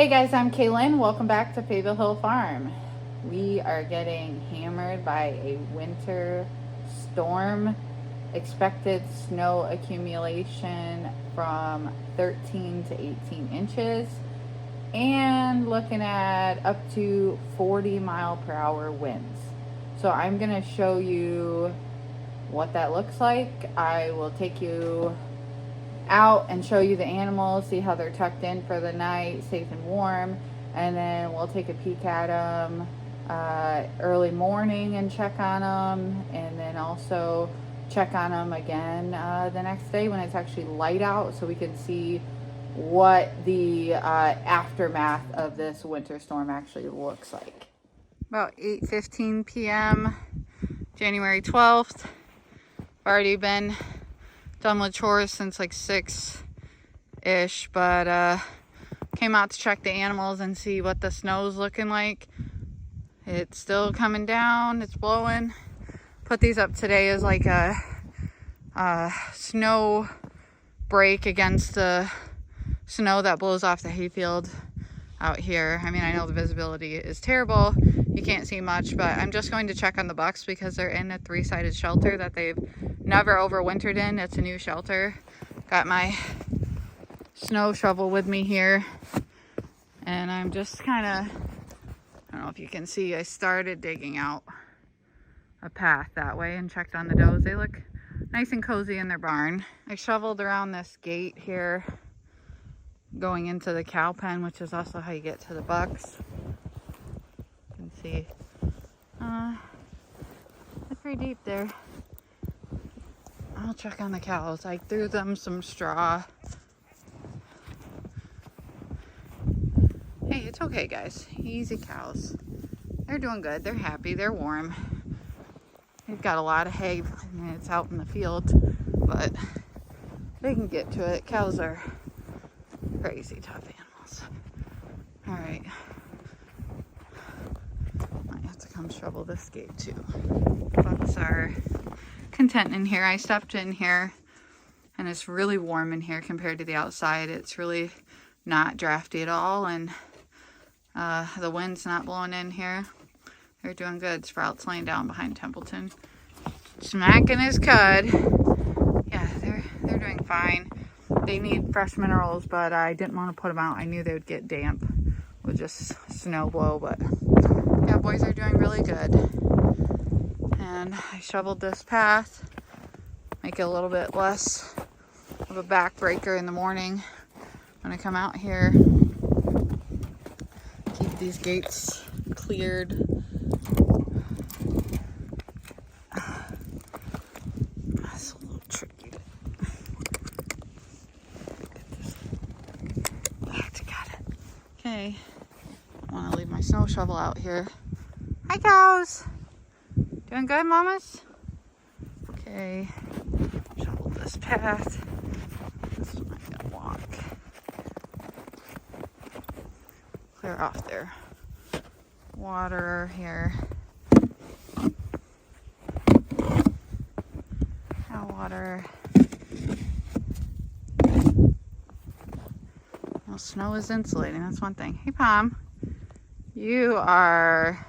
Hey guys, I'm Kaylin. Welcome back to Fayetteville Hill Farm. We are getting hammered by a winter storm. Expected snow accumulation from 13 to 18 inches and looking at up to 40-mile-per-hour winds. So I'm going to show you what that looks like. I will take you out and show you the animals, see how they're tucked in for the night, safe and warm, and then we'll take a peek at them early morning and check on them, and then also check on them again the next day when it's actually light out, so we can see what the aftermath of this winter storm actually looks like. About 8:15 p.m. January 12th. I've already been done with chores since like 6-ish, but came out to check the animals and see what the snow's looking like. It's still coming down, it's blowing. Put these up today as like a snow break against the snow that blows off the hayfield out here. I mean, I know the visibility is terrible, you can't see much, but I'm just going to check on the bucks because they're in a 3-sided shelter that they've never overwintered in. It's a new shelter. Got my snow shovel with me here, and I'm just kind of, I don't know if you can see, I started digging out a path that way and checked on the does. They look nice and cozy in their barn. I shoveled around this gate here going into the cow pen, which is also how you get to the bucks. You can see they're pretty deep there. I'll check on the cows. I threw them some straw. Hey, it's okay, guys. Easy cows. They're doing good. They're happy. They're warm. They've got a lot of hay. I mean, it's out in the field, but they can get to it. Cows are crazy tough animals. All right. Might have to come shovel this gate too. Bucks are content in here. I stepped in here and it's really warm in here compared to the outside. It's really not drafty at all, and the wind's not blowing in here. They're doing good. Sprout's laying down behind Templeton, smacking his cud. Yeah, they're doing fine. They need fresh minerals, but I didn't want to put them out. I knew they would get damp with just snow blow, but yeah, boys are doing really good. And I shoveled this path, make it a little bit less of a backbreaker in the morning when I come out here. Keep these gates cleared. That's a little tricky. Got it. Okay, I want to leave my snow shovel out here. Hi, cows. Doing good, mamas? Okay, shovel this path. This one I'm gonna walk. Clear off their water here. Cow water. Well, snow is insulating, that's one thing. Hey, Pom. You are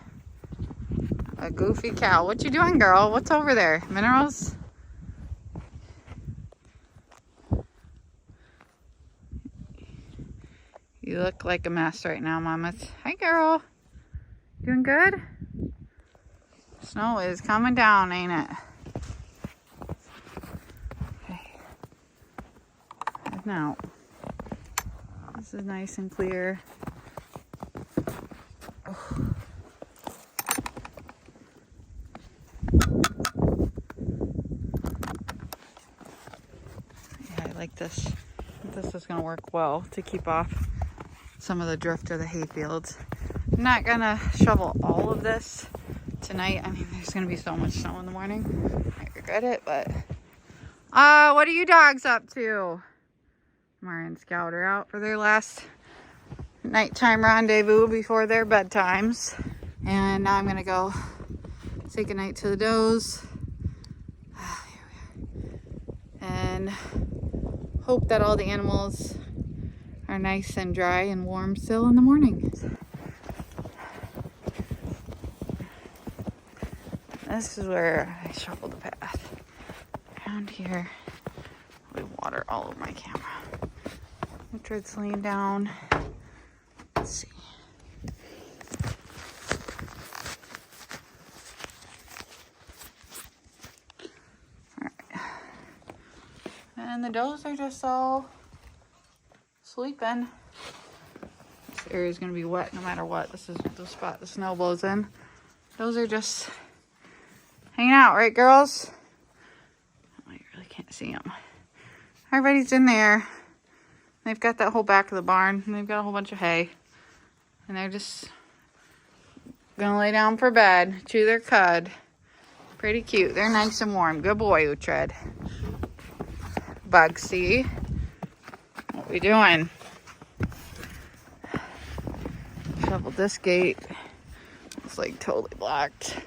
a goofy cow. What you doing, girl? What's over there? Minerals? You look like a mess right now, mamas. Hi, girl. Doing good? Snow is coming down, ain't it? Okay. Heading out. This is nice and clear. Oh. Like this. This is going to work well to keep off some of the drift of the hay fields. I'm not going to shovel all of this tonight. I mean, there's going to be so much snow in the morning. I regret it, but what are you dogs up to? Mara and Scout are out for their last nighttime rendezvous before their bedtimes. And now I'm going to go say goodnight to the does. Here we are. And hope that all the animals are nice and dry and warm still in the morning. This is where I shovel the path. Around here, we water all over my camera. Richard's laying down. Let's see. Alright. And the does are just all sleeping. This area is going to be wet no matter what. This is the spot the snow blows in. Those are just hanging out, right, girls? Oh, you really can't see them. Everybody's in there. They've got that whole back of the barn, and they've got a whole bunch of hay. And they're just gonna lay down for bed, chew their cud. Pretty cute. They're nice and warm. Good boy, Uhtred. Bugsy. What we doing? Shoveled this gate. It's like totally blocked.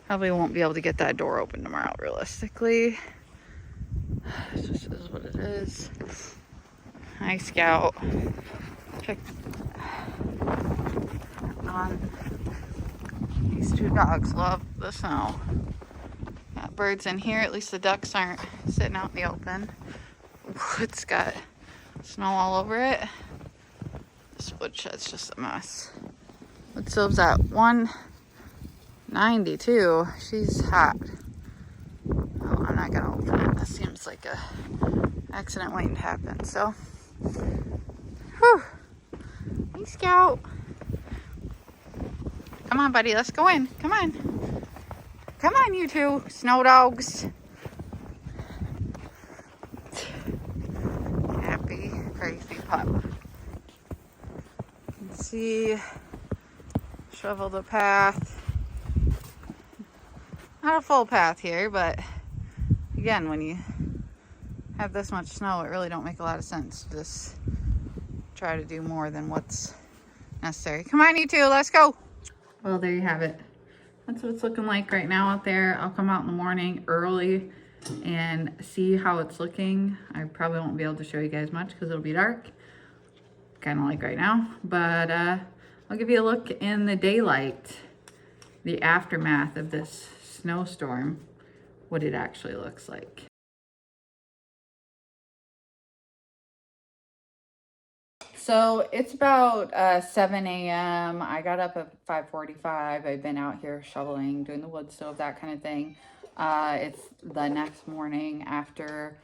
Probably won't be able to get that door open tomorrow, realistically. This just is what it is. Hi, Scout. Check on. These two dogs love the snow. Got birds in here. At least the ducks aren't sitting out in the open. Wood's got snow all over it. This woodshed's just a mess. Wood stove's at 192. She's hot. Oh, I'm not gonna open it. This seems like a accident waiting to happen. So, whew. Hey, Scout. Come on, buddy. Let's go in. Come on. Come on, you two snow dogs. Happy, crazy pup. Let's see. Shovel the path. Not a full path here, but again, when you have this much snow, it really don't make a lot of sense to just try to do more than what's necessary. Come on, you two, let's go. Well, there you have it. That's what it's looking like right now out there. I'll come out in the morning early and see how it's looking. I probably won't be able to show you guys much because it'll be dark, kind of like right now, but I'll give you a look in the daylight, the aftermath of this snowstorm, what it actually looks like. So it's about 7 a.m. I got up at 5:45. I've been out here shoveling, doing the wood stove, that kind of thing. It's the next morning after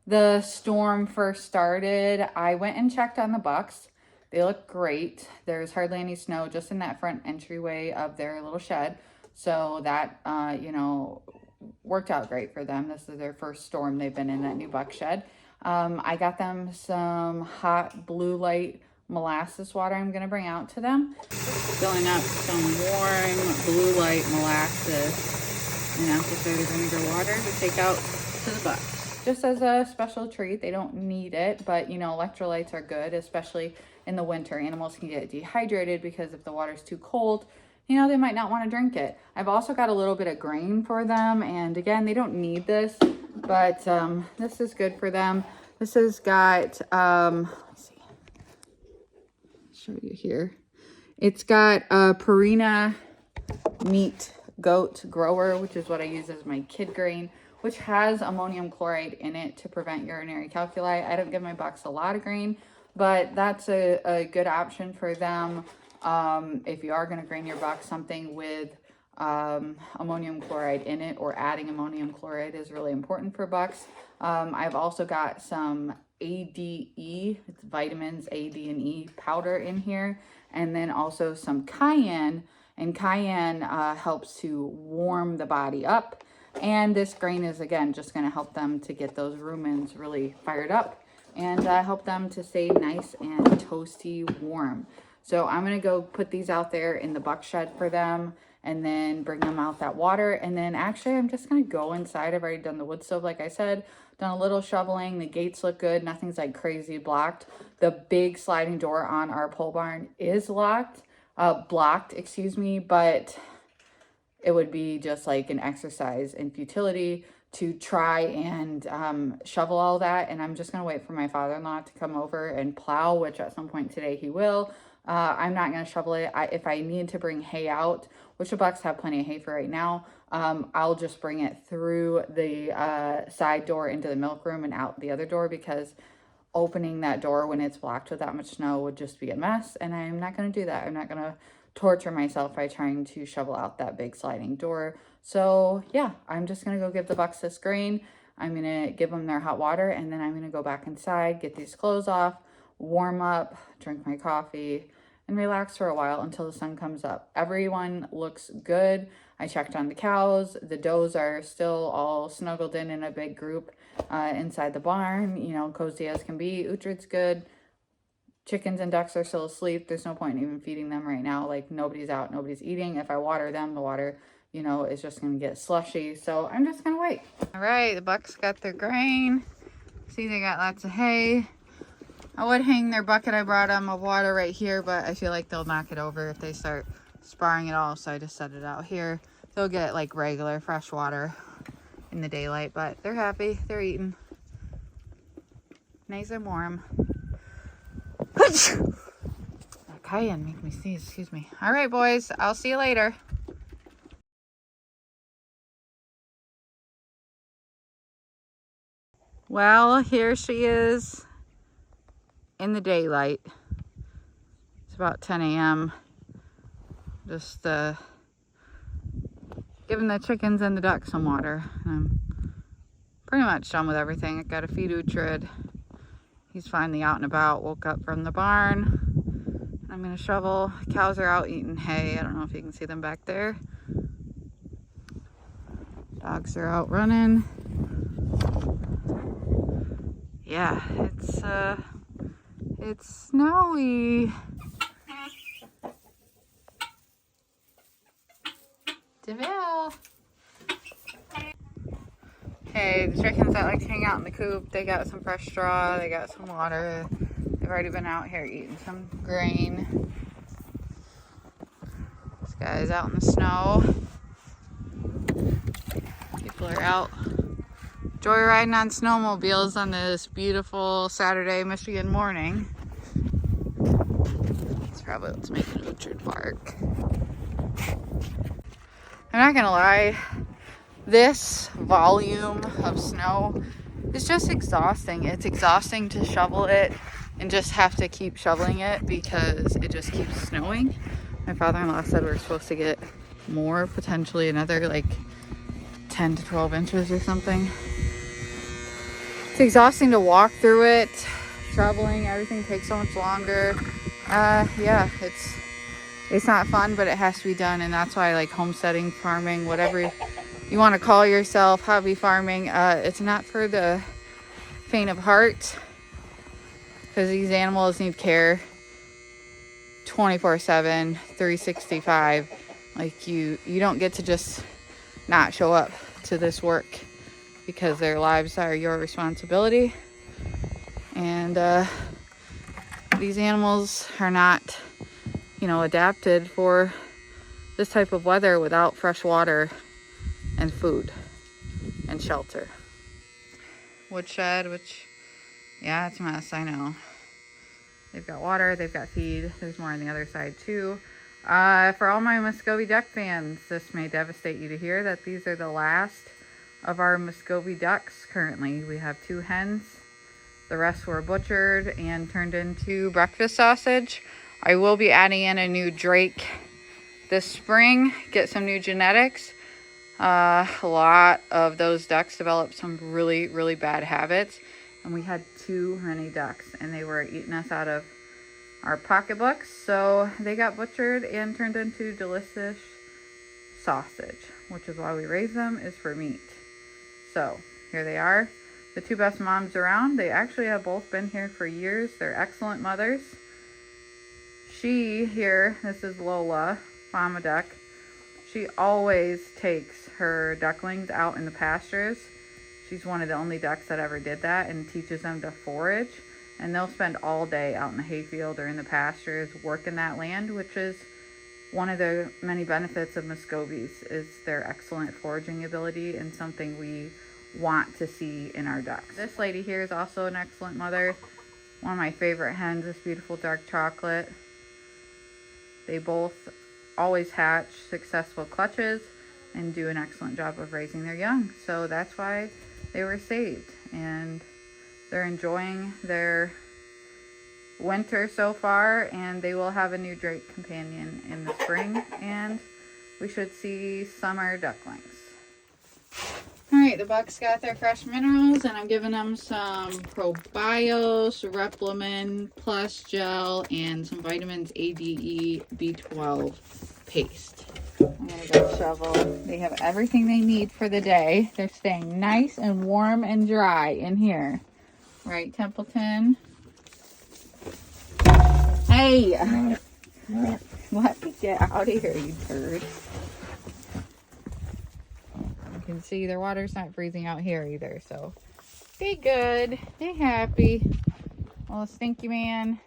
the storm first started. I went and checked on the bucks. They look great. There's hardly any snow just in that front entryway of their little shed. So that, worked out great for them. This is their first storm they've been in, that new buck shed. I got them some hot blue light molasses water I'm going to bring out to them. Filling up some warm blue light molasses and apple cider vinegar water to take out to the bucks. Just as a special treat. They don't need it, but electrolytes are good, especially in the winter. Animals can get dehydrated because if the water's too cold, they might not want to drink it. I've also got a little bit of grain for them, and again, they don't need this, but this is good for them. This has got, let's see, show you here. It's got a Purina meat goat grower, which is what I use as my kid grain, which has ammonium chloride in it to prevent urinary calculi. I don't give my bucks a lot of grain, but that's a good option for them. If you are going to grain your bucks, something with ammonium chloride in it, or adding ammonium chloride is really important for bucks. I've also got some ADE, it's vitamins A, D, and E powder in here, and then also some cayenne, and cayenne helps to warm the body up. And this grain is, again, just going to help them to get those rumens really fired up and help them to stay nice and toasty warm. So I'm going to go put these out there in the buck shed for them and then bring them out that water. And then actually I'm just going to go inside. I've already done the wood stove, like I said, done a little shoveling. The gates look good. Nothing's like crazy blocked. The big sliding door on our pole barn is blocked, excuse me, but it would be just like an exercise in futility to try and shovel all that. And I'm just going to wait for my father-in-law to come over and plow, which at some point today he will. I'm not going to shovel it. If I need to bring hay out, which the Bucks have plenty of hay for right now, I'll just bring it through the side door into the milk room and out the other door, because opening that door when it's blocked with that much snow would just be a mess. And I'm not going to do that. I'm not going to torture myself by trying to shovel out that big sliding door. So yeah, I'm just going to go give the Bucks this grain. I'm going to give them their hot water, and then I'm going to go back inside, get these clothes off, warm up, drink my coffee, and relax for a while until the sun comes up. Everyone looks good. I checked on the cows. The does are still all snuggled in a big group inside the barn, you know, cozy as can be. Uhtred's good. Chickens and ducks are still asleep. There's no point in even feeding them right now. Like, nobody's out, nobody's eating. If I water them, the water, you know, is just going to get slushy. So I'm just going to wait. All right, the Bucks got their grain. See, they got lots of hay. I would hang their bucket I brought them of water right here, but I feel like they'll knock it over if they start sparring it all. So I just set it out here. They'll get like regular fresh water in the daylight, but they're happy. They're eating. Nice and warm. That cayenne make me sneeze, excuse me. All right, boys, I'll see you later. Well, here she is in the daylight. It's about 10 a.m. Just giving the chickens and the ducks some water. I'm pretty much done with everything. I got to feed Uhtred. He's finally out and about, woke up from the barn. I'm going to shovel. Cows are out eating hay. I don't know if you can see them back there. Dogs are out running. Yeah, it's snowy. DeVille. Okay, the chickens that like to hang out in the coop, they got some fresh straw, they got some water. They've already been out here eating some grain. This guy's out in the snow. People are out joyriding on snowmobiles on this beautiful Saturday, Michigan morning. That's probably what's making Uhtred bark. I'm not gonna lie, this volume of snow is just exhausting. It's exhausting to shovel it and just have to keep shoveling it because it just keeps snowing. My father-in-law said we're supposed to get more, potentially another like 10 to 12 inches or something. It's exhausting to walk through it. Shoveling, everything takes so much longer. Yeah, it's not fun, but it has to be done, and that's why I like homesteading, farming, whatever you want to call yourself, hobby farming. It's not for the faint of heart, because these animals need care 24/7, 365. Like you don't get to just not show up to this work, because their lives are your responsibility. And these animals are not, you know, adapted for this type of weather without fresh water and food and shelter. Woodshed, which, yeah, it's a mess, I know. They've got water, they've got feed. There's more on the other side too. For all my Muscovy duck fans, this may devastate you to hear that these are the last of our Muscovy ducks currently. We have 2 hens. The rest were butchered and turned into breakfast sausage. I will be adding in a new Drake this spring, get some new genetics. A lot of those ducks developed some really, really bad habits, and we had too many ducks, and they were eating us out of our pocketbooks. So they got butchered and turned into delicious sausage, which is why we raise them, is for meat. So here they are, the 2 best moms around. They actually have both been here for years. They're excellent mothers. She here, this is Lola, mama duck. She always takes her ducklings out in the pastures. She's one of the only ducks that ever did that, and teaches them to forage. And they'll spend all day out in the hayfield or in the pastures working that land, which is one of the many benefits of Muscovies, is their excellent foraging ability, and something we want to see in our ducks. This lady here is also an excellent mother. One of my favorite hens, this beautiful dark chocolate. They both always hatch successful clutches and do an excellent job of raising their young. So that's why they were saved, and they're enjoying their winter so far, and they will have a new Drake companion in the spring, and we should see summer ducklings. All right, the bucks got their fresh minerals, and I'm giving them some Probios, Replimon Plus Gel, and some vitamins A, D, E, B12 paste. I'm gonna go shovel. They have everything they need for the day. They're staying nice and warm and dry in here. Right, Templeton? Hey! Let me get out of here, you turd. You can see their water's not freezing out here either, so they good. They happy. Well, Stinky Man.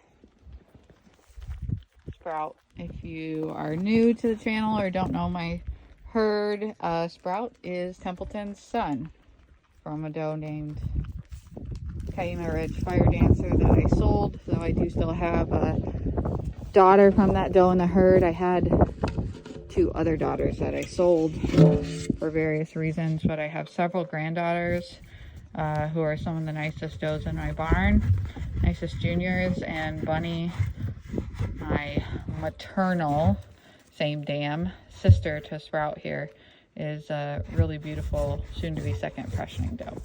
Sprout. If you are new to the channel or don't know my herd, Sprout is Templeton's son from a doe named Cayuma Ridge Fire Dancer that I sold. So I do still have a daughter from that doe in the herd. I had 2 other daughters that I sold for various reasons, but I have several granddaughters who are some of the nicest does in my barn. Nicest juniors, and Bunny, my maternal, same damn, sister to Sprout here, is a really beautiful, soon-to-be second freshening doe.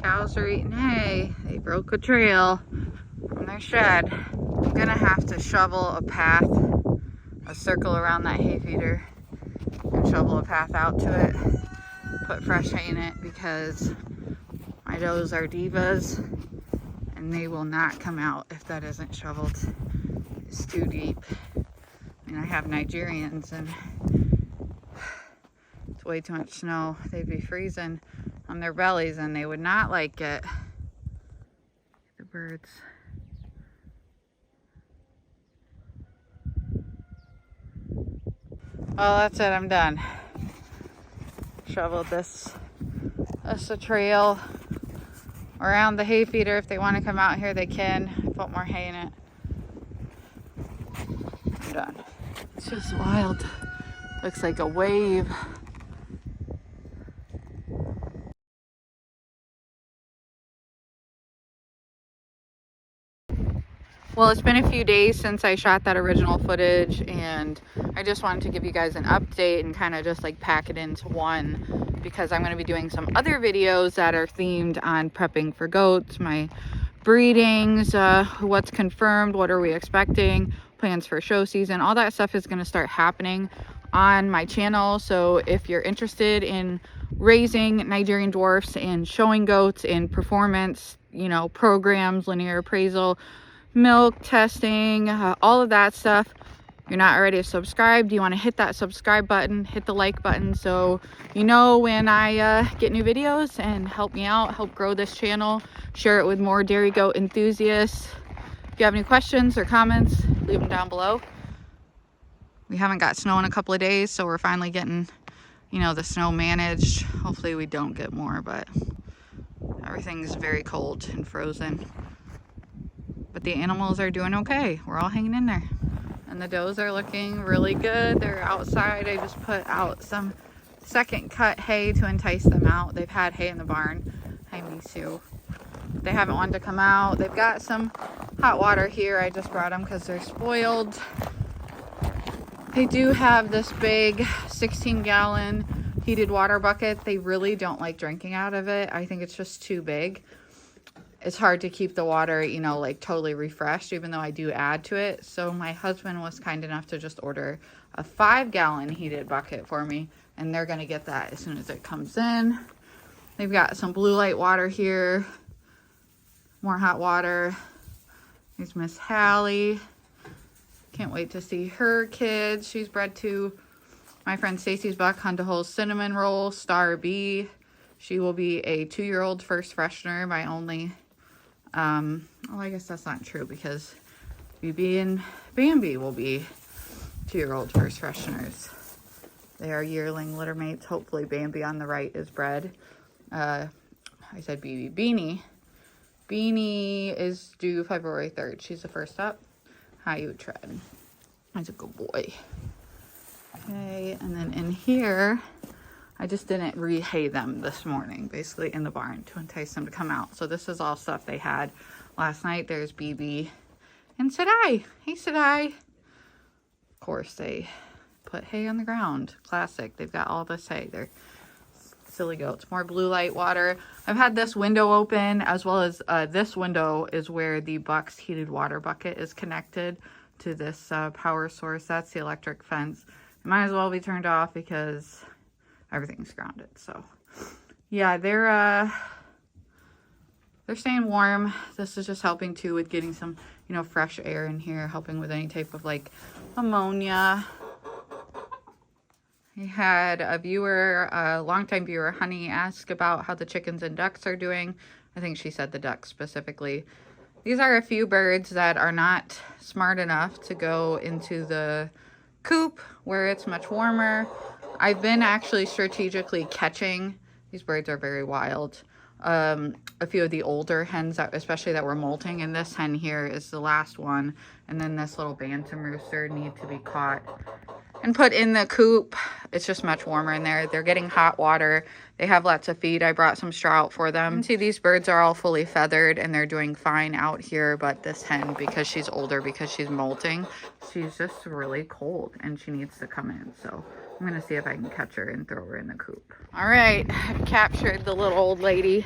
Cows are eating hay. They broke a trail from their shed. I'm gonna have to shovel a path, a circle around that hay feeder, and shovel a path out to it, put fresh hay in it, because my does are divas and they will not come out if that isn't shoveled. It's too deep. And I have Nigerians, and it's way too much snow. They'd be freezing on their bellies and they would not like it. The birds. Well, that's it. I'm done. Shoveled this. That's the trail around the hay feeder. If they want to come out here, they can. I put more hay in it. I'm done. It's just wild. Looks like a wave. Well, it's been a few days since I shot that original footage, and I just wanted to give you guys an update and kind of just like pack it into one, because I'm going to be doing some other videos that are themed on prepping for goats, my breedings, what's confirmed, what are we expecting, plans for show season. All that stuff is going to start happening on my channel. So if you're interested in raising Nigerian dwarfs and showing goats in performance, you know, programs, linear appraisal, milk testing, all of that stuff, you're not already subscribed, you want to hit that subscribe button, hit the like button, so you know when I get new videos, and help me out, help grow this channel, share it with more dairy goat enthusiasts. If you have any questions or comments, leave them down below. We haven't got snow in a couple of days, so we're finally getting, you know, the snow managed. Hopefully we don't get more, but everything's very cold and frozen. But the animals are doing okay. We're all hanging in there. And the does are looking really good. They're outside. I just put out some second cut hay to entice them out. They've had hay in the barn. Hi, Misu. They haven't wanted to come out. They've got some hot water here. I just brought them because they're spoiled. They do have this big 16-gallon heated water bucket. They really don't like drinking out of it. I think it's just too big. It's hard to keep the water, you know, like totally refreshed, even though I do add to it. So my husband was kind enough to just order a 5-gallon heated bucket for me, and they're going to get that as soon as it comes in. They've got some blue light water here, more hot water. Here's Miss Hallie. Can't wait to see her kids. She's bred to my friend Stacy's buck, Hunter Hull's Cinnamon Roll, Star B. She will be a 2-year-old first freshener. My only, well, I guess that's not true, because BB and Bambi will be 2-year-old first fresheners. They are yearling litter mates. Hopefully Bambi on the right is bred. I said BB, Beanie. Beanie is due February 3rd. She's the first up. How you tread? That's a good boy. Okay, and then in here, I just didn't re-hay them this morning, basically in the barn to entice them to come out. So this is all stuff they had last night. There's BB and Sadai. Hey, Sadai. Of course, they put hay on the ground. Classic. They've got all this hay. They're silly goats. More blue light water. I've had this window open, as well as this window is where the Buck's heated water bucket is connected to this power source. That's the electric fence. It might as well be turned off because everything's grounded. So yeah, they're staying warm. This is just helping too with getting some, you know, fresh air in here, helping with any type of like ammonia. We had a viewer, a longtime viewer, Honey, ask about how the chickens and ducks are doing. I think she said the ducks specifically. These are a few birds that are not smart enough to go into the coop where it's much warmer. I've been actually strategically catching, these birds are very wild, a few of the older hens, especially that were molting, and this hen here is the last one, and then this little bantam rooster need to be caught and put in the coop. It's just much warmer in there. They're getting hot water. They have lots of feed. I brought some straw out for them. See, these birds are all fully feathered and they're doing fine out here, but this hen, because she's older, because she's molting, she's just really cold and she needs to come in. So I'm gonna see if I can catch her and throw her in the coop. All right, I've captured the little old lady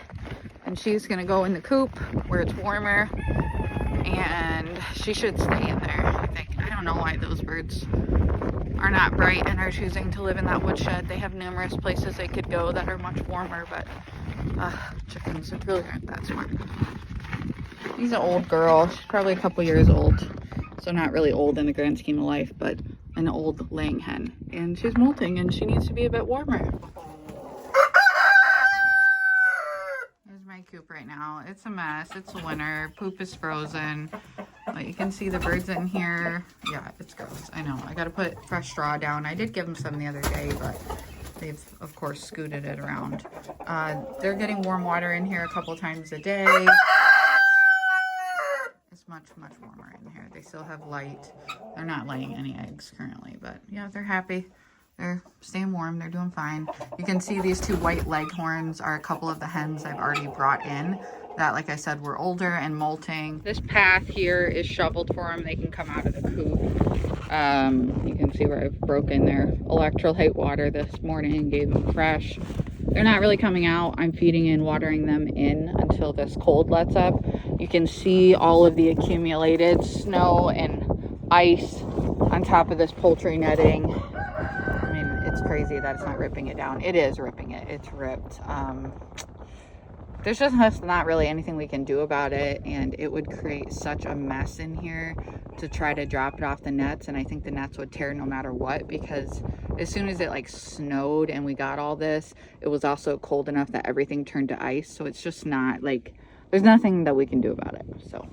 and she's gonna go in the coop where it's warmer, and she should stay in there, I think. I don't know why those birds are not bright and are choosing to live in that woodshed. They have numerous places they could go that are much warmer, but chickens really aren't that smart. She's an old girl. She's probably a couple years old, so not really old in the grand scheme of life, but an old laying hen. And she's molting and she needs to be a bit warmer. Here's my coop right now. It's a mess. It's winter. Poop is frozen. But you can see the birds in here. Yeah, it's gross. I know. I got to put fresh straw down. I did give them some the other day, but they've, of course, scooted it around. They're getting warm water in here a couple times a day. It's much, much warmer in here. They still have light. They're not laying any eggs currently, but yeah, they're happy. They're staying warm. They're doing fine. You can see these two white leghorns are a couple of the hens I've already brought in that, like I said, were older and molting. This path here is shoveled for them. They can come out of the coop. You can see where I've broken their electrolyte water this morning and gave them fresh. They're not really coming out. I'm feeding and watering them in until this cold lets up. You can see all of the accumulated snow and ice on top of this poultry netting. I mean, it's crazy that it's not ripping it down. It is ripping it. It's ripped. There's just not really anything we can do about it, and it would create such a mess in here to try to drop it off the nets, and I think the nets would tear no matter what, because as soon as it like snowed and we got all this, it was also cold enough that everything turned to ice. So it's just not like, there's nothing that we can do about it. So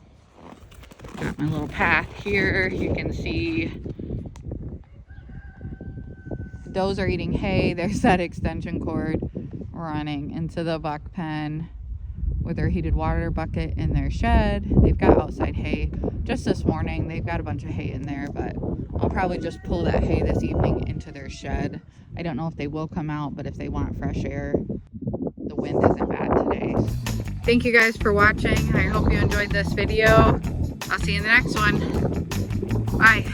got my little path here. You can see the does are eating hay. There's that extension cord running into the buck pen with their heated water bucket in their shed. They've got outside hay. Just this morning, they've got a bunch of hay in there, but I'll probably just pull that hay this evening into their shed. I don't know if they will come out, but if they want fresh air, the wind isn't bad today. Thank you guys for watching. I hope you enjoyed this video. I'll see you in the next one. Bye.